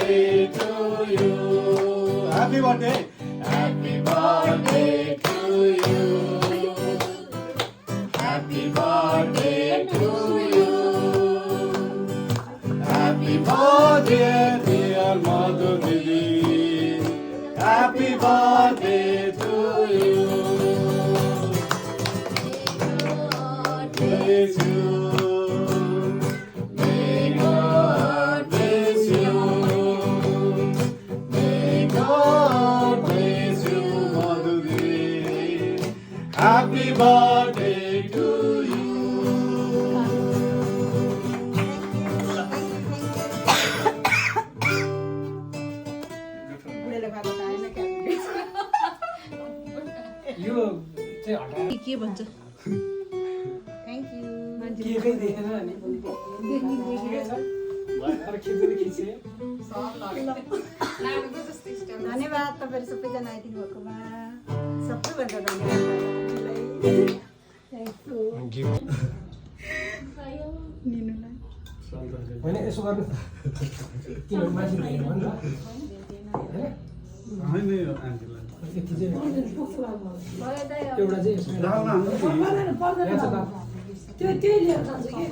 birthday to you. Happy birthday. Happy birthday to you. Happy birthday to you. Happy birthday dear Madhu Didi. Happy birthday to you. Bless you. May God bless you. May God bless you, Madhuri. Happy birthday to you. यो चाहिँ हटा के भन्छ thank you केकै देखेन नि भर्खर खिचेर खिचे धन्यवाद तपाईँहरू सबैजना आइदिनु भएकोमा सबैभन्दा धन्यवाद थ्याङ्क यू निनुलाई होइन यसो गर्नु किनभने मान्छे धेरै भयो नि त होइन यो आन्टीलाई यति चाहिँ एउटा चाहिँ यसो लाउन हाम्रो यहाँ छ त त्यो त्यही लिएर जान्छ कि